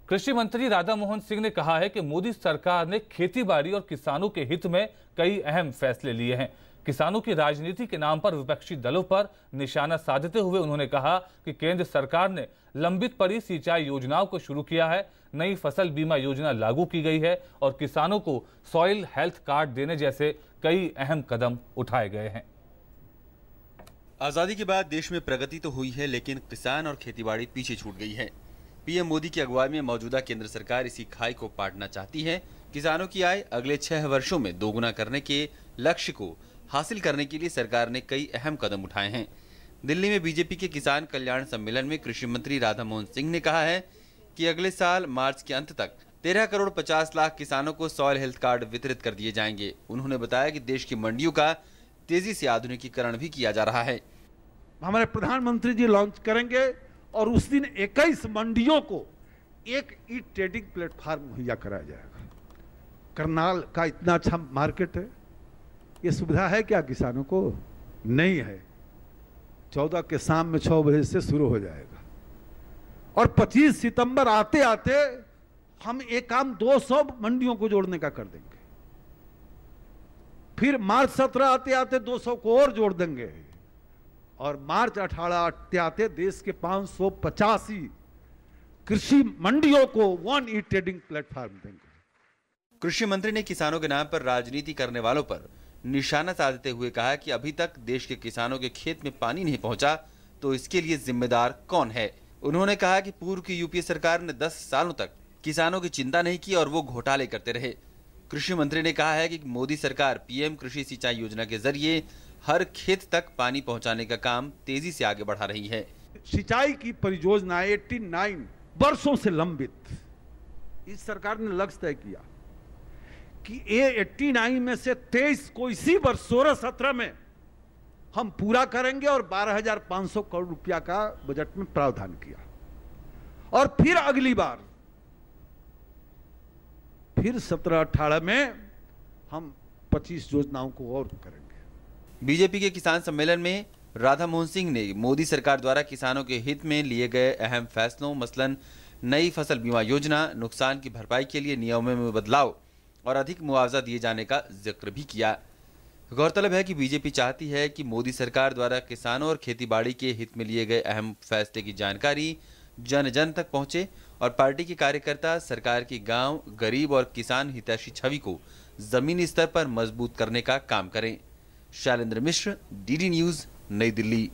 कृषि मंत्री राधा मोहन सिंह ने कहा है कि मोदी सरकार ने खेती-बाड़ी और किसानों के हित में कई अहम फैसले लिए हैं। किसानों की राजनीति के नाम पर विपक्षी दलों पर निशाना साधते हुए उन्होंने कहा कि केंद्र सरकार ने लंबित पड़ी सिंचाई योजनाओं को शुरू किया है, नई फसल बीमा योजना लागू की गई है और किसानों को सॉइल हेल्थ कार्ड देने जैसे कई अहम कदम उठाए गए हैं। आजादी के बाद देश में प्रगति तो हुई है, लेकिन किसान और खेतीबाड़ी पीछे छूट गई है। पीएम मोदी की अगुवाई में मौजूदा केंद्र सरकार इसी खाई को पाटना चाहती है। किसानों की आय अगले 6 वर्षों में दोगुना करने के लक्ष्य को हासिल करने के लिए सरकार ने कई अहम कदम उठाए हैं। दिल्ली में बीजेपी के किसान कल्याण सम्मेलन में कृषि मंत्री राधा मोहन सिंह ने कहा है कि अगले साल मार्च के अंत तक 13 करोड़ 50 लाख किसानों को सॉइल हेल्थ कार्ड वितरित कर दिए जाएंगे। उन्होंने बताया कि देश की मंडियों का तेजी से आधुनिकीकरण भी किया जा रहा है। हमारे प्रधानमंत्री जी लॉन्च करेंगे और उस दिन 21 मंडियों को एक ई ट्रेडिंग प्लेटफॉर्म मुहैया कराया जाएगा। करनाल का इतना अच्छा मार्केट है, ये सुविधा है क्या किसानों को? नहीं है। 14 के शाम में 6 बजे से शुरू हो जाएगा और 25 सितंबर आते आते हम एक काम 200 मंडियों को जोड़ने का कर देंगे। फिर मार्च 17 आते आते 200 को और जोड़ देंगे और मार्च 18 आते आते देश के 585 कृषि मंडियों को वन ई ट्रेडिंग प्लेटफॉर्म देंगे। कृषि मंत्री ने किसानों के नाम पर राजनीति करने वालों पर निशाना साधते हुए कहा कि अभी तक देश के किसानों के खेत में पानी नहीं पहुंचा तो इसके लिए जिम्मेदार कौन है। उन्होंने कहा कि पूर्व की यूपीए सरकार ने 10 सालों तक किसानों की चिंता नहीं की और वो घोटाले करते रहे। कृषि मंत्री ने कहा है कि मोदी सरकार पीएम कृषि सिंचाई योजना के जरिए हर खेत तक पानी पहुंचाने का काम तेजी से आगे बढ़ा रही है। सिंचाई की परियोजना 89 वर्षों से लंबित, इस सरकार ने लक्ष्य तय किया कि ये 89 में से 23 को इसी वर्ष 16-17 में हम पूरा करेंगे और 12,500 करोड़ रुपया का बजट में प्रावधान किया और फिर अगली बार फिर 17-18 में हम 25 योजनाओं को और करेंगे। बीजेपी के किसान सम्मेलन में राधा मोहन सिंह ने मोदी सरकार द्वारा किसानों के हित में लिए गए अहम फैसलों मसलन नई फसल बीमा योजना, नुकसान की भरपाई के लिए नियमों में बदलाव और अधिक मुआवजा दिए जाने का जिक्र भी किया। गौरतलब है कि बीजेपी चाहती है कि मोदी सरकार द्वारा किसानों और खेतीबाड़ी के हित में लिए गए अहम फैसले की जानकारी जन जन तक पहुंचे और पार्टी के कार्यकर्ता सरकार की गांव, गरीब और किसान हितैषी छवि को जमीनी स्तर पर मजबूत करने का काम करें। शैलेंद्र मिश्र, डीडी न्यूज, नई दिल्ली।